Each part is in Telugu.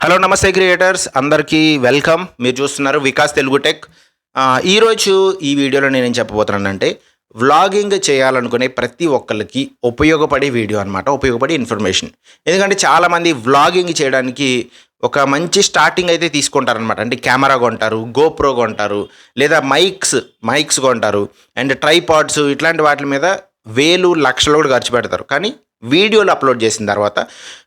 హలో నమస్తే క్రియేటర్స్ అందరికీ వెల్కమ్. మీరు చూస్తున్నారు వికాస్ తెలుగు టెక్. ఈరోజు ఈ వీడియోలో నేనేం చెప్పబోతున్నానంటే వ్లాగింగ్ చేయాలనుకునే ప్రతి ఒక్కరికి ఉపయోగపడే వీడియో అనమాట, ఉపయోగపడే ఇన్ఫర్మేషన్. ఎందుకంటే చాలామంది వ్లాగింగ్ చేయడానికి ఒక మంచి స్టార్టింగ్ అయితే తీసుకుంటారనమాట. అంటే కెమెరా కొంటారు, గోప్రో కొంటారు, లేదా మైక్స్ కొంటారు, అండ్ ట్రైపాడ్స్ ఇట్లాంటి వాటి మీద వేలు లక్షలు కూడా ఖర్చు పెడతారు. కానీ వీడియోలు అప్లోడ్ చేసిన తర్వాత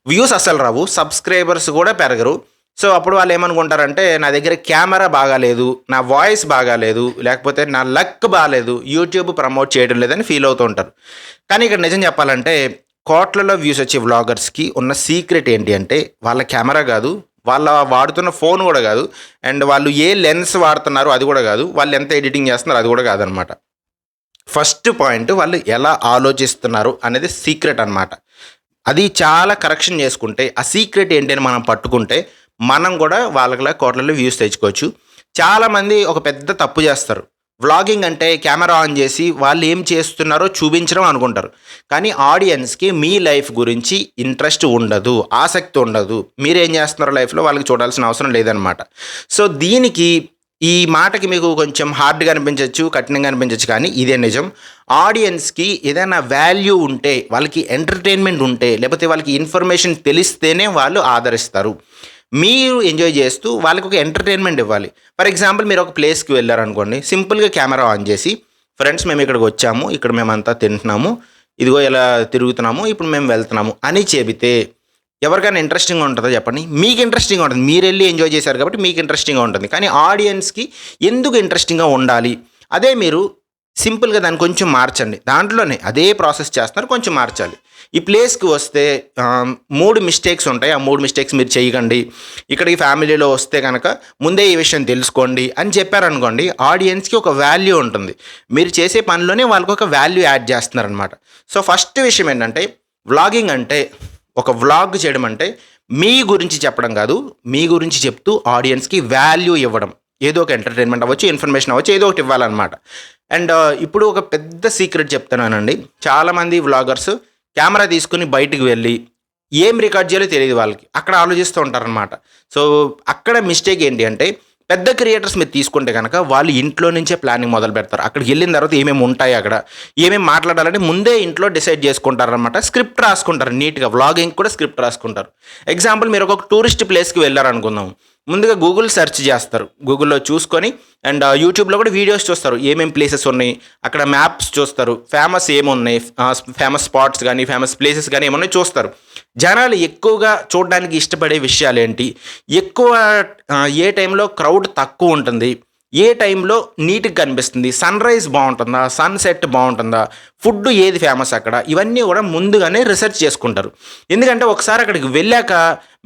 వ్యూస్ అసలు రావు, సబ్స్క్రైబర్స్ కూడా పెరగరు. సో అప్పుడు వాళ్ళు ఏమనుకుంటారంటే నా దగ్గర కెమెరా బాగాలేదు, నా వాయిస్ బాగాలేదు, లేకపోతే నా లక్ బాగాలేదు, యూట్యూబ్ ప్రమోట్ చేయడం లేదని ఫీల్ అవుతూ ఉంటారు. కానీ ఇక్కడ నిజం చెప్పాలంటే కోట్లలో వ్యూస్ వచ్చే వ్లాగర్స్కి ఉన్న సీక్రెట్ ఏంటి అంటే వాళ్ళ కెమెరా కాదు, వాళ్ళ వాడుతున్న ఫోన్ కూడా కాదు, అండ్ వాళ్ళు ఏ లెన్స్ వాడుతున్నారో అది కూడా కాదు, వాళ్ళు ఎంత ఎడిటింగ్ చేస్తున్నారో అది కూడా కాదనమాట. ఫస్ట్ పాయింట్ వాళ్ళు ఎలా ఆలోచిస్తున్నారు అనేది సీక్రెట్ అనమాట. అది చాలా కరెక్షన్ చేసుకుంటే ఆ సీక్రెట్ ఏంటి అని మనం పట్టుకుంటే మనం కూడా వాళ్ళకి కోట్లలో వ్యూస్ తెచ్చుకోవచ్చు. చాలామంది ఒక పెద్ద తప్పు చేస్తారు. వ్లాగింగ్ అంటే కెమెరా ఆన్ చేసి వాళ్ళు ఏం చేస్తున్నారో చూపించడం అనుకుంటారు. కానీ ఆడియన్స్కి మీ లైఫ్ గురించి ఇంట్రెస్ట్ ఉండదు, ఆసక్తి ఉండదు. మీరేం చేస్తున్నారో లైఫ్లో వాళ్ళకి చూడాల్సిన అవసరం లేదనమాట. సో దీనికి ఈ మాటకి మీకు కొంచెం హార్డ్గా అనిపించవచ్చు, కఠినంగా అనిపించవచ్చు, కానీ ఇదే నిజం. ఆడియన్స్కి ఏదైనా వాల్యూ ఉంటే, వాళ్ళకి ఎంటర్టైన్మెంట్ ఉంటే, లేకపోతే వాళ్ళకి ఇన్ఫర్మేషన్ తెలిస్తేనే వాళ్ళు ఆదరిస్తారు. మీరు ఎంజాయ్ చేస్తూ వాళ్ళకి ఒక ఎంటర్టైన్మెంట్ ఇవ్వాలి. ఫర్ ఎగ్జాంపుల్ మీరు ఒక ప్లేస్కి వెళ్ళారనుకోండి, సింపుల్గా కెమెరా ఆన్ చేసి ఫ్రెండ్స్ మేము ఇక్కడికి వచ్చాము, ఇక్కడ మేమంతా తింటున్నాము, ఇదిగో ఇలా తిరుగుతున్నాము, ఇప్పుడు మేము వెళ్తున్నాము అని చెబితే ఎవరికైనా ఇంట్రెస్టింగ్గా ఉంటుందో చెప్పండి? మీకు ఇంట్రెస్టింగ్గా ఉంటుంది, మీరు వెళ్ళి ఎంజాయ్ చేశారు కాబట్టి మీకు ఇంట్రెస్టింగ్గా ఉంటుంది. కానీ ఆడియన్స్కి ఎందుకు ఇంట్రెస్టింగ్గా ఉండాలి? అదే మీరు సింపుల్గా దాన్ని కొంచెం మార్చండి. దాంట్లోనే అదే ప్రాసెస్ చేస్తున్నారు, కొంచెం మార్చాలి. ఈ ప్లేస్కి వస్తే 3 మిస్టేక్స్ ఉంటాయి, ఆ 3 మిస్టేక్స్ మీరు చేయకండి. ఇక్కడికి ఫ్యామిలీలో వస్తే కనుక ముందే ఈ విషయం తెలుసుకోండి అని చెప్పారనుకోండి, ఆడియన్స్కి ఒక వాల్యూ ఉంటుంది. మీరు చేసే పనిలోనే వాళ్ళకి ఒక వాల్యూ యాడ్ చేస్తున్నారనమాట. సో ఫస్ట్ విషయం ఏంటంటే వ్లాగింగ్ అంటే, ఒక వ్లాగ్ చేయడం అంటే మీ గురించి చెప్పడం కాదు, మీ గురించి చెప్తూ ఆడియన్స్కి వాల్యూ ఇవ్వడం. ఏదో ఒక ఎంటర్టైన్మెంట్ అవ్వచ్చు, ఇన్ఫర్మేషన్ అవ్వచ్చు, ఏదో ఒకటి ఇవ్వాలన్నమాట. అండ్ ఇప్పుడు ఒక పెద్ద సీక్రెట్ చెప్తున్నానండి. చాలామంది వ్లాగర్స్ కెమెరా తీసుకుని బయటికి వెళ్ళి ఏం రికార్డ్ చేయాలో తెలియదు వాళ్ళకి, అక్కడ ఆలోచిస్తూ ఉంటారనమాట. సో అక్కడ మిస్టేక్ ఏంటి అంటే పెద్ద క్రియేటర్స్ మీరు తీసుకుంటే కనుక వాళ్ళు ఇంట్లో నుంచే ప్లానింగ్ మొదలు పెడతారు. అక్కడికి వెళ్ళిన తర్వాత ఏమేమి ఉంటాయి, అక్కడ ఏమేమి మాట్లాడాలని ముందే ఇంట్లో డిసైడ్ చేసుకుంటారనమాట. స్క్రిప్ట్ రాసుకుంటారు నీట్గా, వ్లాగింగ్ కూడా స్క్రిప్ట్ రాసుకుంటారు. ఎగ్జాంపుల్ మీరు ఒక టూరిస్ట్ ప్లేస్కి వెళ్ళారనుకుందాం, ముందుగా గూగుల్ సెర్చ్ చేస్తారు, గూగుల్లో చూసుకొని అండ్ యూట్యూబ్లో కూడా వీడియోస్ చూస్తారు, ఏమేమి ప్లేసెస్ ఉన్నాయి, అక్కడ మ్యాప్స్ చూస్తారు, ఫేమస్ ఏమున్నాయి, ఫేమస్ స్పాట్స్ కానీ ఫేమస్ ప్లేసెస్ కానీ ఏమున్నాయి చూస్తారు. జనాలు ఎక్కువగా చూడడానికి ఇష్టపడే విషయాలు ఏంటి, ఎక్కువ ఏ టైంలో క్రౌడ్ తక్కువ ఉంటుంది, ఏ టైంలో నీట్గా కనిపిస్తుంది, సన్ రైజ్ బాగుంటుందా, సన్సెట్ బాగుంటుందా, ఫుడ్ ఏది ఫేమస్ అక్కడ, ఇవన్నీ కూడా ముందుగానే రీసెర్చ్ చేసుకుంటారు. ఎందుకంటే ఒకసారి అక్కడికి వెళ్ళాక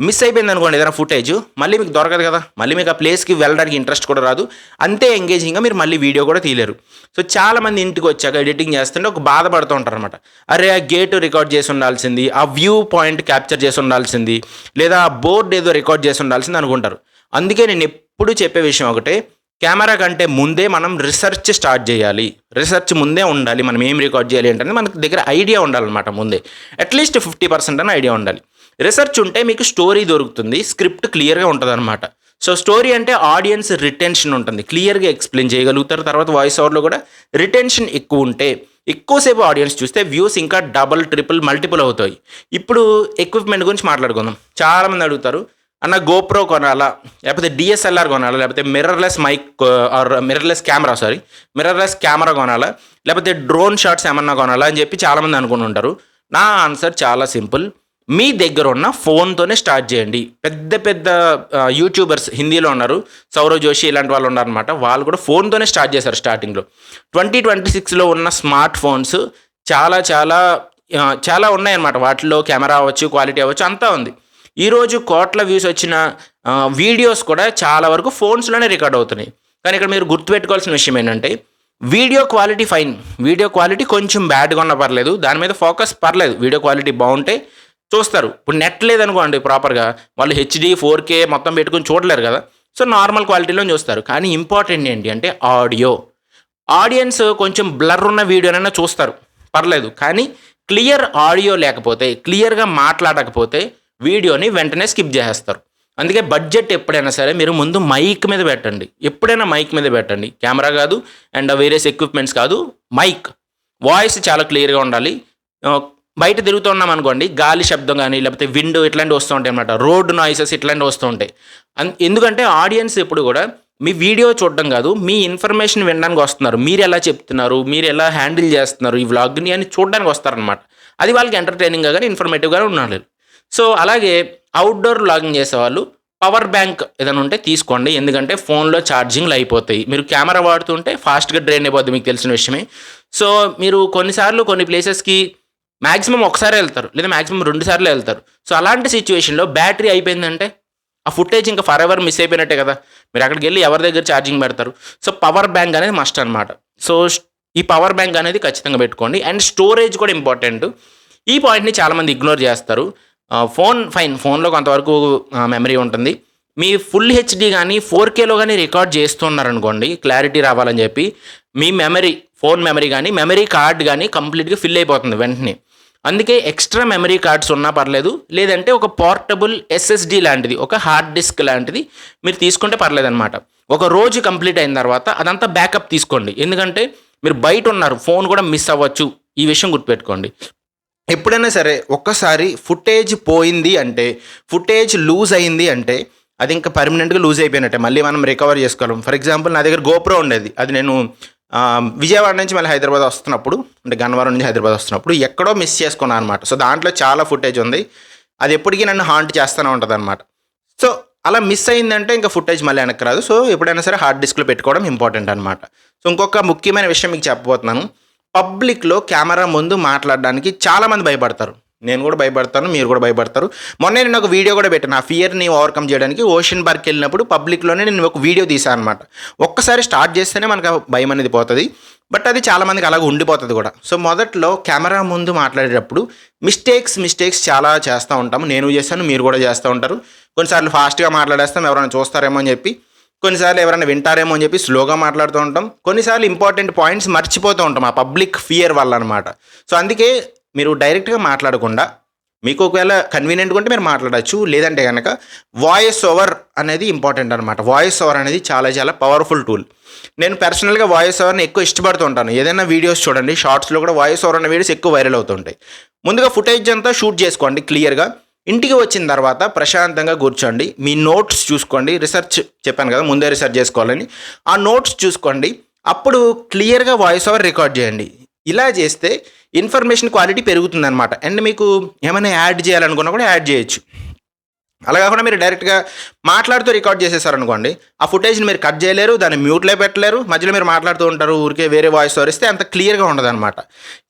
మిస్ అయిపోయింది అనుకోండి ఏదైనా ఫుటేజ్, మళ్ళీ మీకు దొరకదు కదా, మళ్ళీ మీకు ఆ ప్లేస్కి వెళ్ళడానికి ఇంట్రెస్ట్ కూడా రాదు, అంతే ఎంగేజింగ్గా మీరు మళ్ళీ వీడియో కూడా తీయలేరు. సో చాలామంది ఇంటికి వచ్చాక ఎడిటింగ్ చేస్తుంటే ఒక బాధపడుతూ ఉంటారు అనమాట. అరే ఆ గేట్ రికార్డ్ చేసి ఉండాల్సింది, ఆ వ్యూ పాయింట్ క్యాప్చర్ చేసి ఉండాల్సింది, లేదా ఆ బోర్డు ఏదో రికార్డ్ చేసి ఉండాల్సింది అనుకుంటారు. అందుకే నేను ఎప్పుడు చెప్పే విషయం ఒకటే, కెమెరా కంటే ముందే మనం రీసెర్చ్ స్టార్ట్ చేయాలి. రీసెర్చ్ ముందే ఉండాలి. మనం ఏం రికార్డ్ చేయాలి ఏంటనేది మనకు దగ్గర ఐడియా ఉండాలన్నమాట. ముందే అట్లీస్ట్ 50% అని ఐడియా ఉండాలి. రీసెర్చ్ ఉంటే మీకు స్టోరీ దొరుకుతుంది, స్క్రిప్ట్ క్లియర్గా ఉంటుంది అనమాట. సో స్టోరీ అంటే ఆడియన్స్ రిటెన్షన్ ఉంటుంది, క్లియర్గా ఎక్స్ప్లెయిన్ చేయగలుగుతారు. తర్వాత వాయిస్ ఓవర్లో కూడా రిటెన్షన్ ఎక్కువ ఉంటే ఎక్కువసేపు ఆడియన్స్ చూస్తే వ్యూస్ ఇంకా డబల్ ట్రిపుల్ మల్టిపుల్ అవుతాయి. ఇప్పుడు ఎక్విప్మెంట్ గురించి మాట్లాడుకుందాం. చాలామంది అడుగుతారు, అన్న గోప్రో కొనాలా, లేకపోతే డిఎస్ఎల్ఆర్ కొనాలా, లేకపోతే మిర్రర్లెస్ కెమెరా కొనాలా, లేకపోతే డ్రోన్ షాట్స్ ఏమన్నా కొనాలా అని చెప్పి చాలామంది అనుకుని ఉంటారు. నా ఆన్సర్ చాలా సింపుల్. మీ దగ్గర ఉన్న ఫోన్తోనే స్టార్ట్ చేయండి. పెద్ద పెద్ద యూట్యూబర్స్ హిందీలో ఉన్నారు, సౌరవ్ జోషి ఇలాంటి వాళ్ళు ఉన్నారనమాట. వాళ్ళు కూడా ఫోన్తోనే స్టార్ట్ చేశారు స్టార్టింగ్లో. 2026లో ఉన్న స్మార్ట్ ఫోన్స్ చాలా చాలా చాలా ఉన్నాయన్నమాట. వాటిలో కెమెరా అవ్వచ్చు, క్వాలిటీ అవ్వచ్చు, అంతా ఉంది. ఈరోజు కోట్ల వ్యూస్ వచ్చిన వీడియోస్ కూడా చాలా వరకు ఫోన్స్లోనే రికార్డ్ అవుతున్నాయి. కానీ ఇక్కడ మీరు గుర్తుపెట్టుకోవాల్సిన విషయం ఏంటంటే video quality fine, video quality కొంచెం బ్యాడ్గా ఉన్నా పర్లేదు, దాని మీద ఫోకస్ పర్లేదు. వీడియో క్వాలిటీ బాగుంటే చూస్తారు. ఇప్పుడు నెట్ లేదనుకోండి ప్రాపర్గా, వాళ్ళు హెచ్డి 4K మొత్తం పెట్టుకుని చూడలేరు కదా. సో నార్మల్ క్వాలిటీలో చూస్తారు. కానీ ఇంపార్టెంట్ ఏంటి అంటే ఆడియో. ఆడియన్స్ కొంచెం బ్లర్ ఉన్న వీడియోనైనా చూస్తారు, పర్లేదు. కానీ క్లియర్ ఆడియో లేకపోతే, క్లియర్గా మాట్లాడకపోతే వీడియోని వెంటనే స్కిప్ చేసేస్తారు. అందుకే బడ్జెట్ ఎప్పుడైనా సరే మీరు ముందు మైక్ మీద పెట్టండి. ఎప్పుడైనా మైక్ మీద పెట్టండి. కెమెరా కాదు అండ్ వేరియస్ ఎక్విప్మెంట్స్ కాదు, మైక్. వాయిస్ చాలా క్లియర్గా ఉండాలి. బయట తిరుగుతున్నాం అనుకోండి, గాలి శబ్దం కానీ లేకపోతే విండ్ ఇట్లాంటివి వస్తూ ఉంటాయి అనమాట. రోడ్ నాయిసెస్ ఇట్లాంటివి వస్తూ ఉంటాయి. ఎందుకంటే ఆడియన్స్ ఎప్పుడు కూడా మీ వీడియో చూడడం కాదు, మీ ఇన్ఫర్మేషన్ వినడానికి వస్తున్నారు. మీరు ఎలా చెప్తున్నారు, మీరు ఎలా హ్యాండిల్ చేస్తున్నారు ఈ వ్లాగ్ని అని చూడడానికి వస్తారనమాట. అది వాళ్ళకి ఎంటర్టైనింగ్గా కానీ ఇన్ఫర్మేటివ్గా ఉండాలి. సో అలాగే అవుట్డోర్ వ్లాగింగ్ చేసేవాళ్ళు పవర్ బ్యాంక్ ఏదైనా ఉంటే తీసుకోండి. ఎందుకంటే ఫోన్లో ఛార్జింగ్లు అయిపోతాయి. మీరు కెమెరా వాడుతుంటే ఫాస్ట్గా డ్రైన్ అయిపోద్ది, మీకు తెలిసిన విషయమే. సో మీరు కొన్నిసార్లు కొన్ని ప్లేసెస్కి మ్యాక్సిమం ఒకసారి వెళ్తారు, లేదా మ్యాక్సిమం 2 సార్లు వెళ్తారు. సో అలాంటి సిచ్యువేషన్లో బ్యాటరీ అయిపోయిందంటే ఆ ఫుటేజ్ ఇంకా ఫర్ ఎవర్ మిస్ అయిపోయినట్టే కదా. మీరు అక్కడికి వెళ్ళి ఎవరి దగ్గర ఛార్జింగ్ పెడతారు? సో పవర్ బ్యాంక్ అనేది మస్ట్ అనమాట. సో ఈ పవర్ బ్యాంక్ అనేది ఖచ్చితంగా పెట్టుకోండి. అండ్ స్టోరేజ్ కూడా ఇంపార్టెంట్. ఈ పాయింట్ని చాలామంది ఇగ్నోర్ చేస్తారు. ఫోన్ ఫైన్, ఫోన్లో కొంతవరకు మెమరీ ఉంటుంది. మీ ఫుల్ హెచ్డి కానీ 4Kలో కానీ రికార్డ్ చేస్తున్నారనుకోండి, క్లారిటీ రావాలని చెప్పి, మీ మెమరీ, ఫోన్ మెమరీ కానీ మెమరీ కార్డ్ కానీ కంప్లీట్గా ఫిల్ అయిపోతుంది వెంటనే. అందుకే ఎక్స్ట్రా మెమరీ కార్డ్స్ ఉన్నా పర్లేదు, లేదంటే ఒక పోర్టబుల్ ఎస్ఎస్డి లాంటిది, ఒక హార్డ్ డిస్క్ లాంటిది మీరు తీసుకుంటే పర్లేదు అనమాట. ఒక రోజు కంప్లీట్ అయిన తర్వాత అదంతా బ్యాకప్ తీసుకోండి. ఎందుకంటే మీరు బయట ఉన్నారు, ఫోన్ కూడా మిస్ అవ్వచ్చు. ఈ విషయం గుర్తుపెట్టుకోండి. ఎప్పుడైనా సరే ఒక్కసారి ఫుటేజ్ పోయింది అంటే, ఫుటేజ్ లూజ్ అయింది అంటే అది ఇంకా పర్మనెంట్గా లూజ్ అయిపోయినట్టే. మళ్ళీ మనం రికవర్ చేసుకోలేం. ఫర్ ఎగ్జాంపుల్ నా దగ్గర గోప్రో ఉండేది. అది నేను విజయవాడ నుంచి మళ్ళీ హైదరాబాద్ వస్తున్నప్పుడు, అంటే గన్నవరం నుంచి హైదరాబాద్ వస్తున్నప్పుడు ఎక్కడో మిస్ చేసుకున్నాను అనమాట. సో దాంట్లో చాలా ఫుటేజ్ ఉంది. అది ఎప్పటికీ నన్ను హాంట్ చేస్తూనే ఉంటుంది అనమాట. సో అలా మిస్ అయిందంటే ఇంకా ఫుటేజ్ మళ్ళీ వెనక్కి రాదు. సో ఎప్పుడైనా సరే హార్డ్ డిస్క్లో పెట్టుకోవడం ఇంపార్టెంట్ అనమాట. సో ఇంకొక ముఖ్యమైన విషయం మీకు చెప్పబోతున్నాను. పబ్లిక్లో కెమెరా ముందు మాట్లాడడానికి చాలామంది భయపడతారు. నేను కూడా భయపడతాను, మీరు కూడా భయపడతారు. మొన్నే నేను ఒక వీడియో కూడా పెట్టాను. ఆ ఫియర్ని ఓవర్కమ్ చేయడానికి ఓషన్ పార్క్కి వెళ్ళినప్పుడు పబ్లిక్లోనే నేను ఒక వీడియో తీసాను అనమాట. ఒక్కసారి స్టార్ట్ చేస్తేనే మనకు భయం అనేది పోతుంది. బట్ అది చాలామందికి అలాగ ఉండిపోతుంది కూడా. సో మొదట్లో కెమెరా ముందు మాట్లాడేటప్పుడు మిస్టేక్స్ చాలా చేస్తూ ఉంటాము. నేను చేస్తాను, మీరు కూడా చేస్తూ ఉంటారు. కొన్నిసార్లు ఫాస్ట్గా మాట్లాడేస్తాం, ఎవరైనా చూస్తారేమో అని చెప్పి. కొన్నిసార్లు ఎవరైనా వింటారేమో అని చెప్పి స్లోగా మాట్లాడుతూ ఉంటాం. కొన్నిసార్లు ఇంపార్టెంట్ పాయింట్స్ మర్చిపోతూ ఉంటాం ఆ పబ్లిక్ ఫియర్ వల్ల అనమాట. సో అందుకే మీరు డైరెక్ట్గా మాట్లాడకుండా, మీకు ఒకవేళ కన్వీనియంట్గా ఉంటే మీరు మాట్లాడచ్చు. లేదంటే కనుక వాయిస్ ఓవర్ అనేది ఇంపార్టెంట్ అనమాట. వాయిస్ ఓవర్ అనేది చాలా చాలా పవర్ఫుల్ టూల్. నేను పర్సనల్గా వాయిస్ ఓవర్ని ఎక్కువ ఇష్టపడుతూ ఉంటాను. ఏదైనా వీడియోస్ చూడండి, షార్ట్స్లో కూడా వాయిస్ ఓవర్ అనే వీడియోస్ ఎక్కువ వైరల్ అవుతుంటాయి. ముందుగా ఫుటేజ్ అంతా షూట్ చేసుకోండి క్లియర్గా. ఇంటికి వచ్చిన తర్వాత ప్రశాంతంగా కూర్చోండి. మీ నోట్స్ చూసుకోండి. రిసర్చ్ చెప్పాను కదా, ముందే రిసర్చ్ చేసుకోవాలని. ఆ నోట్స్ చూసుకోండి. అప్పుడు క్లియర్గా వాయిస్ ఓవర్ రికార్డ్ చేయండి. ఇలా చేస్తే ఇన్ఫర్మేషన్ క్వాలిటీ పెరుగుతుందన్నమాట. అండ్ మీకు ఏమైనా యాడ్ చేయాలనుకున్నా కూడా యాడ్ చేయొచ్చు. అలా కాకుండా మీరు డైరెక్ట్గా మాట్లాడుతూ రికార్డ్ చేసేసారనుకోండి, ఆ ఫుటేజ్ని మీరు కట్ చేయలేరు, దాన్ని మ్యూట్లో పెట్టలేరు. మధ్యలో మీరు మాట్లాడుతూ ఉంటారు, ఊరికే వేరే వాయిస్ ఓవర్ ఇస్తే అంత క్లియర్గా ఉండదు అనమాట.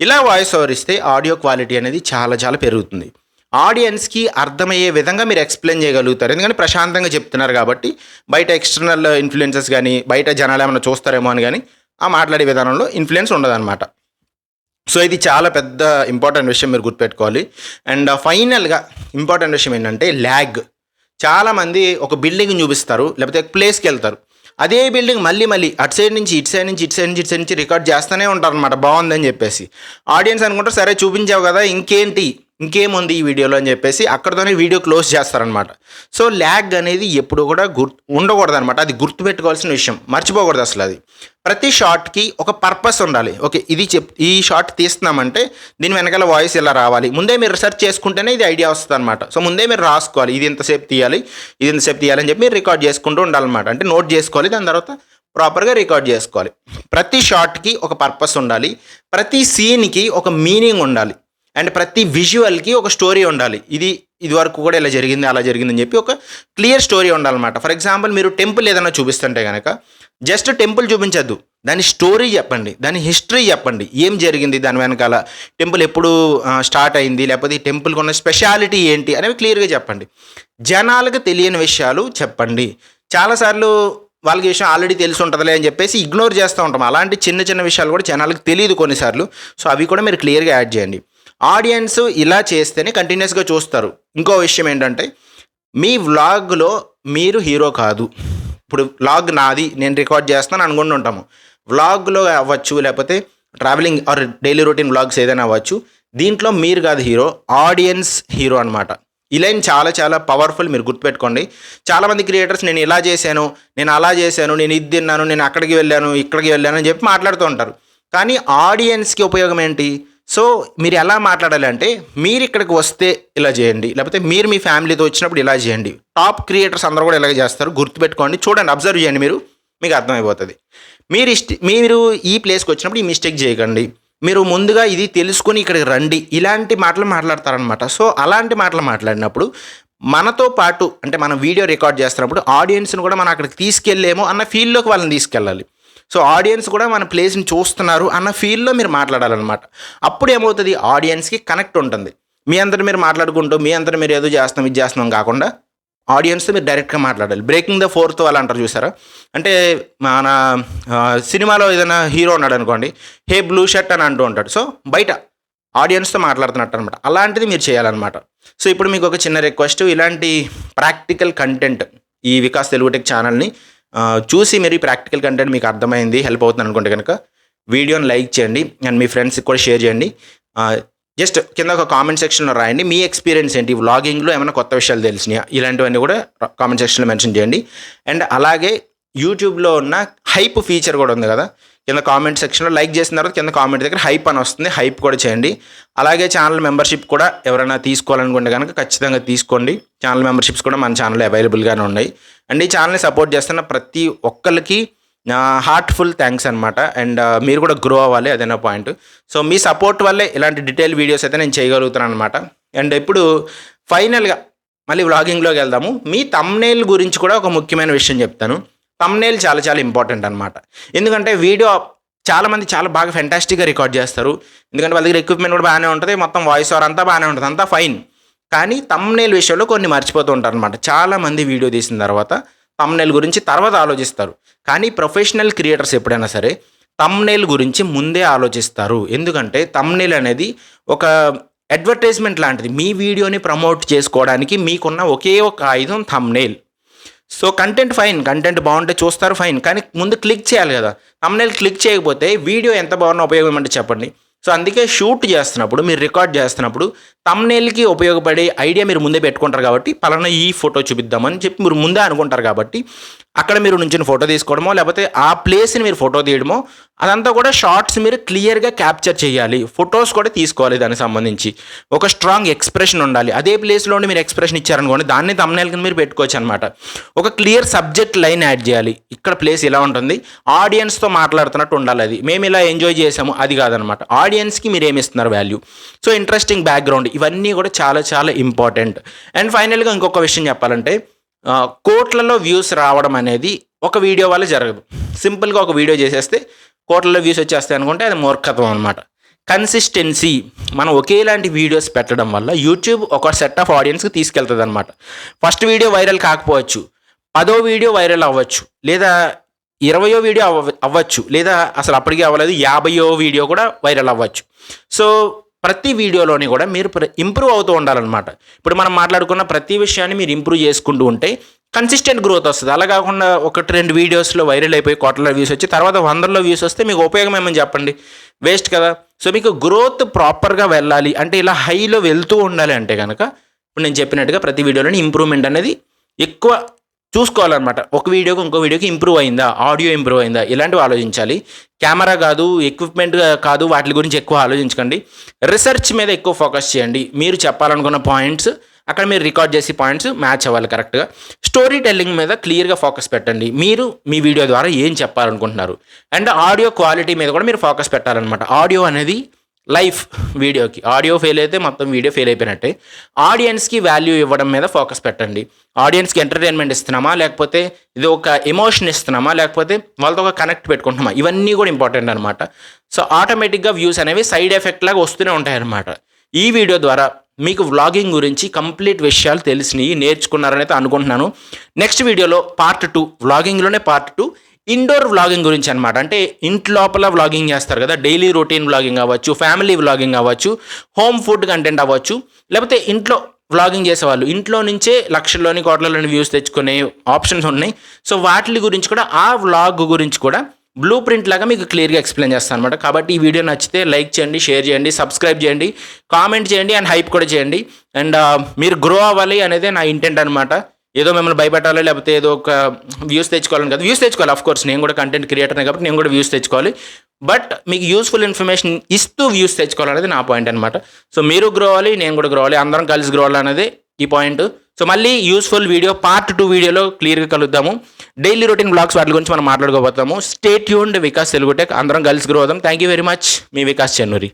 ఇలా వాయిస్ ఓవర్ ఇస్తే ఆడియో క్వాలిటీ అనేది చాలా చాలా పెరుగుతుంది. ఆడియన్స్కి అర్థమయ్యే విధంగా మీరు ఎక్స్ప్లెయిన్ చేయగలుగుతారు. ఎందుకంటే ప్రశాంతంగా చెప్తున్నారు కాబట్టి. బయట ఎక్స్టర్నల్ ఇన్ఫ్లుయెన్సెస్ కానీ, బయట జనాలు ఏమైనా చూస్తారేమో అని కానీ ఆ మాట్లాడే విధానంలో ఇన్ఫ్లుయెన్స్ ఉండదన్నమాట. సో ఇది చాలా పెద్ద ఇంపార్టెంట్ విషయం, మీరు గుర్తుపెట్టుకోవాలి. అండ్ ఫైనల్గా ఇంపార్టెంట్ విషయం ఏంటంటే ల్యాగ్. చాలామంది ఒక బిల్డింగ్ చూపిస్తారు, లేకపోతే ప్లేస్కి వెళ్తారు. అదే బిల్డింగ్ మళ్ళీ అటు సైడ్ నుంచి ఇటు సైడ్ నుంచి రికార్డ్ చేస్తూనే ఉంటారు అనమాట, బాగుందని చెప్పేసి. ఆడియన్స్ అనుకుంటారు, సరే చూపించావు కదా, ఇంకేముంది ఈ వీడియోలో అని చెప్పేసి అక్కడితోనే వీడియో క్లోజ్ చేస్తారనమాట. సో ల్యాగ్ అనేది ఎప్పుడు కూడా ఉండకూడదు అనమాట. అది గుర్తుపెట్టుకోవాల్సిన విషయం, మర్చిపోకూడదు అసలు. అది ప్రతి షాట్కి ఒక పర్పస్ ఉండాలి. ఓకే, ఈ షాట్ తీస్తున్నామంటే దీని వెనకాల వాయిస్ ఇలా రావాలి. ముందే మీరు రిసర్చ్ చేసుకుంటేనే ఇది ఐడియా వస్తుంది అనమాట. సో ముందే మీరు రాసుకోవాలి, ఇది ఎంతసేపు తీయాలి అని చెప్పి మీరు రికార్డ్ చేసుకుంటూ ఉండాలన్నమాట. అంటే నోట్ చేసుకోవాలి, దాని తర్వాత ప్రాపర్గా రికార్డ్ చేసుకోవాలి. ప్రతి షాట్కి ఒక పర్పస్ ఉండాలి, ప్రతి సీన్కి ఒక మీనింగ్ ఉండాలి, అండ్ ప్రతి విజువల్కి ఒక స్టోరీ ఉండాలి. ఇది వరకు కూడా ఇలా జరిగింది, అలా జరిగిందని చెప్పి ఒక క్లియర్ స్టోరీ ఉండాలన్నమాట. ఫర్ ఎగ్జాంపుల్ మీరు టెంపుల్ ఏదైనా చూపిస్తుంటే కనుక జస్ట్ టెంపుల్ చూపించద్దు, దాని స్టోరీ చెప్పండి, దాని హిస్టరీ చెప్పండి. ఏం జరిగింది దాని వెనకాల, టెంపుల్ ఎప్పుడు స్టార్ట్ అయింది, లేకపోతే ఈ టెంపుల్కి ఉన్న స్పెషాలిటీ ఏంటి అనేవి క్లియర్గా చెప్పండి. జనాలకు తెలియని విషయాలు చెప్పండి. చాలాసార్లు వాళ్ళకి విషయం ఆల్రెడీ తెలిసి ఉంటుందిలే అని చెప్పేసి ఇగ్నోర్ చేస్తూ ఉంటాం. అలాంటి చిన్న విషయాలు కూడా జనాలకు తెలియదు కొన్నిసార్లు. సో అవి కూడా మీరు క్లియర్గా యాడ్ చేయండి. ఆడియన్స్ ఇలా చేస్తేనే కంటిన్యూస్గా చూస్తారు. ఇంకో విషయం ఏంటంటే, మీ వ్లాగ్లో మీరు హీరో కాదు. ఇప్పుడు వ్లాగ్ నాది, నేను రికార్డ్ చేస్తాను అనుకుంటుంటాము. వ్లాగ్లో అవ్వచ్చు, లేకపోతే travelling or daily routine vlogs ఏదైనా అవ్వచ్చు. దీంట్లో మీరు కాదు హీరో, ఆడియన్స్ హీరో అనమాట. ఈ లైన్ చాలా చాలా పవర్ఫుల్, మీరు గుర్తుపెట్టుకోండి. చాలామంది క్రియేటర్స్ నేను ఇలా చేశాను, నేను అలా చేశాను, నేను ఇది తిన్నాను, నేను అక్కడికి వెళ్ళాను, ఇక్కడికి వెళ్ళాను అని చెప్పి మాట్లాడుతూ ఉంటారు. కానీ ఆడియన్స్కి ఉపయోగం ఏంటి? సో మీరు ఎలా మాట్లాడాలి అంటే, మీరు ఇక్కడికి వస్తే ఇలా చేయండి, లేకపోతే మీరు మీ ఫ్యామిలీతో వచ్చినప్పుడు ఇలా చేయండి. టాప్ క్రియేటర్స్ అందరూ కూడా ఇలాగే చేస్తారు, గుర్తుపెట్టుకోండి. చూడండి, అబ్జర్వ్ చేయండి, మీకు అర్థమైపోతుంది. మీరు ఈ ప్లేస్కి వచ్చినప్పుడు ఈ మిస్టేక్ చేయకండి, మీరు ముందుగా ఇది తెలుసుకొని ఇక్కడికి రండి, ఇలాంటి మాటలు మాట్లాడతారనమాట. సో అలాంటి మాటలు మాట్లాడినప్పుడు మనతో పాటు అంటే మనం వీడియో రికార్డ్ చేస్తున్నప్పుడు ఆడియన్స్ని కూడా మనం అక్కడికి తీసుకెళ్ళేమో అన్న ఫీల్లోకి వాళ్ళని తీసుకెళ్ళాలి. సో ఆడియన్స్ కూడా మన ప్లేస్ని చూస్తున్నారు అన్న ఫీల్లో మీరు మాట్లాడాలన్నమాట. అప్పుడు ఏమవుతుంది, ఆడియన్స్కి కనెక్ట్ ఉంటుంది. మీ అందరూ మీరు మాట్లాడుకుంటూ మీ అందరూ మీరు ఏదో చేస్తున్నాం ఇది చేస్తున్నాం కాకుండా ఆడియన్స్తో మీరు డైరెక్ట్గా మాట్లాడాలి. బ్రేకింగ్ ద ఫోర్త్ వాళ్ళు అంటారు చూసారా, అంటే మన సినిమాలో ఏదైనా హీరో ఉన్నాడు అనుకోండి, హే బ్లూ షర్ట్ అని అంటూ ఉంటాడు. సో బయట ఆడియన్స్తో మాట్లాడుతున్నట్టు అనమాట. అలాంటిది మీరు చేయాలన్నమాట. సో ఇప్పుడు మీకు ఒక చిన్న రిక్వెస్ట్, ఇలాంటి ప్రాక్టికల్ కంటెంట్ ఈ వికాస్ తెలుగు టెక్ ఛానల్ని చూసి మీరు ఈ ప్రాక్టికల్ కంటెంట్ మీకు అర్థమైంది, హెల్ప్ అవుతుంది అనుకుంటే కనుక వీడియోని లైక్ చేయండి అండ్ మీ ఫ్రెండ్స్కి కూడా షేర్ చేయండి. జస్ట్ కింద ఒక కామెంట్ సెక్షన్లో రాయండి మీ ఎక్స్పీరియన్స్ ఏంటి, వ్లాగింగ్లో ఏమైనా కొత్త విషయాలు తెలిసినాయా, ఇలాంటివన్నీ కూడా కామెంట్ సెక్షన్లో మెన్షన్ చేయండి. అండ్ అలాగే యూట్యూబ్లో ఉన్న హైప్ ఫీచర్ కూడా ఉంది కదా, కింద కామెంట్ సెక్షన్లో లైక్ చేసిన తర్వాత కింద కామెంట్ దగ్గర హైప్ అని వస్తుంది, హైప్ కూడా చేయండి. అలాగే ఛానల్ మెంబర్షిప్ కూడా ఎవరైనా తీసుకోవాలనుకుంటే కనుక ఖచ్చితంగా తీసుకోండి. ఛానల్ మెంబర్షిప్స్ కూడా మన ఛానల్లో అవైలబుల్గానే ఉన్నాయి. అండ్ ఈ ఛానల్ని సపోర్ట్ చేస్తున్న ప్రతి ఒక్కరికి హార్ట్ఫుల్ థ్యాంక్స్ అనమాట. అండ్ మీరు కూడా గ్రో అవ్వాలి, అదేనా పాయింట్. సో మీ సపోర్ట్ వల్లే ఇలాంటి డీటెయిల్ వీడియోస్ అయితే నేను చేయగలుగుతున్నాను అనమాట. అండ్ ఇప్పుడు ఫైనల్గా మళ్ళీ వ్లాగింగ్లోకి వెళ్దాము. మీ థంబ్నెయిల్ గురించి కూడా ఒక ముఖ్యమైన విషయం చెప్తాను. థంబ్నెయిల్ చాలా చాలా ఇంపార్టెంట్ అనమాట. ఎందుకంటే వీడియో చాలామంది చాలా బాగా ఫెంటాస్టిక్గా రికార్డ్ చేస్తారు, ఎందుకంటే వాళ్ళ దగ్గర ఎక్విప్మెంట్ కూడా బాగానే ఉంటుంది, మొత్తం వాయిస్ ఓవర్ అంతా బాగానే ఉంటుంది, అంతా ఫైన్. కానీ థంబ్నెయిల్ విషయంలో కొన్ని మర్చిపోతూ ఉంటారు అనమాట. చాలామంది వీడియో తీసిన తర్వాత థంబ్నెయిల్ గురించి తర్వాత ఆలోచిస్తారు, కానీ ప్రొఫెషనల్ క్రియేటర్స్ ఎప్పుడైనా సరే థంబ్నెయిల్ గురించి ముందే ఆలోచిస్తారు. ఎందుకంటే థంబ్నెయిల్ అనేది ఒక అడ్వర్టైజ్మెంట్ లాంటిది. మీ వీడియోని ప్రమోట్ చేసుకోవడానికి మీకున్న ఒకే ఒక ఆయుధం thumbnail. So content fine, content బాగుంటే చూస్తారు ఫైన్, కానీ ముందు క్లిక్ చేయాలి కదా. థంబ్నెయిల్ క్లిక్ చేయకపోతే వీడియో ఎంత బాగున్నా ఉపయోగం ఏమంటే చెప్పండి. సో అందుకే షూట్ చేస్తున్నప్పుడు, మీరు రికార్డ్ చేస్తున్నప్పుడు థంబ్నెయిల్కి ఉపయోగపడే ఐడియా మీరు ముందే పెట్టుకుంటారు కాబట్టి, పలానా ఈ ఫోటో చూపిద్దామని చెప్పి మీరు ముందే అనుకుంటారు కాబట్టి, అక్కడ మీరు నుంచి ఫోటో తీసుకోవడమో లేకపోతే ఆ ప్లేస్ని మీరు ఫోటో తీయడమో అదంతా కూడా షార్ట్స్ మీరు క్లియర్గా క్యాప్చర్ చేయాలి. ఫొటోస్ కూడా తీసుకోవాలి, దానికి సంబంధించి ఒక స్ట్రాంగ్ ఎక్స్ప్రెషన్ ఉండాలి. అదే ప్లేస్లో మీరు ఎక్స్ప్రెషన్ ఇచ్చారనుకోండి, దాన్ని థంబ్నెయిల్ కింద మీరు పెట్టుకోవచ్చు అనమాట. ఒక క్లియర్ సబ్జెక్ట్ లైన్ యాడ్ చేయాలి. ఇక్కడ ప్లేస్ ఇలా ఉంటుంది, ఆడియన్స్తో మాట్లాడుతున్నట్టు ఉండాలి. అది మేము ఇలా ఎంజాయ్ చేసాము అది కాదనమాట. ఆడియన్స్కి మీరు ఏమి ఇస్తున్నారు వాల్యూ, సో ఇంట్రెస్టింగ్ బ్యాక్గ్రౌండ్, ఇవన్నీ కూడా చాలా చాలా ఇంపార్టెంట్. అండ్ ఫైనల్గా ఇంకొక విషయం చెప్పాలంటే, కోట్లలో వ్యూస్ రావడం అనేది ఒక వీడియో వల్ల జరగదు. సింపుల్గా ఒక వీడియో చేసేస్తే కోట్లలో వ్యూస్ వచ్చేస్తాయి అనుకుంటే అది మూర్ఖత్వం అనమాట. కన్సిస్టెన్సీ, మనం ఒకేలాంటి వీడియోస్ పెట్టడం వల్ల యూట్యూబ్ ఒక సెట్ ఆఫ్ ఆడియన్స్కి తీసుకెళ్తుంది అనమాట. ఫస్ట్ వీడియో వైరల్ కాకపోవచ్చు, 10వ వీడియో వైరల్ అవ్వచ్చు, లేదా 20వ వీడియో అవ్వచ్చు, లేదా అసలు అప్పటికే అవ్వలేదు 50వ వీడియో కూడా వైరల్ అవ్వచ్చు. సో ప్రతి వీడియోలోని కూడా మీరు ఇంప్రూవ్ అవుతూ ఉండాలన్నమాట. ఇప్పుడు మనం మాట్లాడుకున్న ప్రతి విషయాన్ని మీరు ఇంప్రూవ్ చేసుకుంటూ ఉంటే కన్సిస్టెంట్ గ్రోత్ వస్తుంది. అలా కాకుండా 1-2 వీడియోస్లో వైరల్ అయిపోయి కోట్ల వ్యూస్ వచ్చి తర్వాత 100లో వ్యూస్ వస్తే మీకు ఉపయోగం ఏమని చెప్పండి, వేస్ట్ కదా. సో మీకు గ్రోత్ ప్రాపర్గా వెళ్ళాలి అంటే, ఇలా హైలో వెళ్తూ ఉండాలి అంటే కనుక ఇప్పుడు నేను చెప్పినట్టుగా ప్రతి వీడియోలోని ఇంప్రూవ్మెంట్ అనేది ఎక్కువ చూసుకోవాలన్నమాట. ఒక వీడియోకి ఇంకో వీడియోకి ఇంప్రూవ్ అయిందా, ఆడియో ఇంప్రూవ్ అయిందా, ఇలాంటివి ఆలోచించాలి. కెమెరా కాదు, ఎక్విప్మెంట్ కాదు, వాటి గురించి ఎక్కువ ఆలోచించకండి. రీసెర్చ్ మీద ఎక్కువ ఫోకస్ చేయండి. మీరు చెప్పాలనుకున్న పాయింట్స్ అక్కడ మీరు రికార్డ్ చేసే పాయింట్స్ మ్యాచ్ అవ్వాలి కరెక్ట్గా. స్టోరీ టెల్లింగ్ మీద క్లియర్గా ఫోకస్ పెట్టండి. మీరు మీ వీడియో ద్వారా ఏం చెప్పాలనుకుంటున్నారు, అండ్ ఆడియో క్వాలిటీ మీద కూడా మీరు ఫోకస్ పెట్టాలన్నమాట. ఆడియో అనేది లైఫ్, వీడియోకి ఆడియో ఫెయిల్ అయితే మొత్తం వీడియో ఫెయిల్ అయిపోయినట్టే. ఆడియన్స్కి వాల్యూ ఇవ్వడం మీద ఫోకస్ పెట్టండి. ఆడియన్స్కి ఎంటర్టైన్మెంట్ ఇస్తున్నామా, లేకపోతే ఇది ఒక ఎమోషన్ ఇస్తున్నామా, లేకపోతే వాళ్ళతో ఒక కనెక్ట్ పెట్టుకుంటున్నామా, ఇవన్నీ కూడా ఇంపార్టెంట్ అనమాట. సో ఆటోమేటిక్గా వ్యూస్ అనేవి సైడ్ ఎఫెక్ట్ లాగా వస్తూనే ఉంటాయి అనమాట. ఈ వీడియో ద్వారా మీకు వ్లాగింగ్ గురించి కంప్లీట్ విషయాలు తెలిసినవి, నేర్చుకున్నారని అయితే అనుకుంటున్నాను. నెక్స్ట్ వీడియోలో పార్ట్ 2, వ్లాగింగ్లోనే పార్ట్ 2 ఇండోర్ వ్లాగింగ్ గురించి అనమాట. అంటే ఇంటి లోపల వ్లాగింగ్ చేస్తారు కదా, డైలీ రొటీన్ వ్లాగింగ్ అవ్వచ్చు, ఫ్యామిలీ వ్లాగింగ్ అవ్వచ్చు, హోమ్ ఫుడ్ కంటెంట్ అవ్వచ్చు, లేకపోతే ఇంట్లో వ్లాగింగ్ చేసేవాళ్ళు ఇంట్లో నుంచే లక్షల్లోని కోట్లలోని వ్యూస్ తెచ్చుకునే ఆప్షన్స్ ఉన్నాయి. సో వాటి గురించి కూడా, ఆ వ్లాగ్ గురించి కూడా బ్లూ ప్రింట్ లాగా మీకు క్లియర్గా ఎక్స్ప్లెయిన్ చేస్తాను అనమాట. కాబట్టి ఈ వీడియో నచ్చితే లైక్ చేయండి, షేర్ చేయండి, సబ్స్క్రైబ్ చేయండి, కామెంట్ చేయండి అండ్ హైప్ కూడా చేయండి. అండ్ మీరు గ్రో అవ్వాలి అనేది నా ఇంటెంట్ అనమాట. ఏదో మిమ్మల్ని భయపెట్టాలి లేకపోతే ఏదో ఒక వ్యూస్ తెచ్చుకోవాలని కదా. వ్యూస్ తెచ్చుకోవాలి, ఆఫ్ కోర్స్ నేను కూడా కంటెంట్ క్రియేటర్నే కాబట్టి నేను కూడా వ్యూస్ తెచ్చుకోవాలి. బట్ మీకు యూస్ఫుల్ ఇన్ఫర్మేషన్ ఇస్తూ వ్యూస్ తెచ్చుకోవాలనేది నా పాయింట్ అనమాట. సో మీరు గ్రో అవ్వాలి, నేను కూడా గ్రో అవ్వాలి, అందరం కలిసి గ్రో అవ్వాలి అనేది ఈ పాయింట్. సో మళ్ళీ యూస్ఫుల్ వీడియో పార్ట్ 2 వీడియోలో క్లియర్గా కలుద్దాము. డైలీ రొటీన్ బ్లాగ్స్ వాటి గురించి మనం మాట్లాడుకోబోతాము. Stay tuned Vikas Telugu tech. అందరం కలిసి గ్రో అవుదాం. Thank you very much. మీ వికాస్ చెన్నూరి.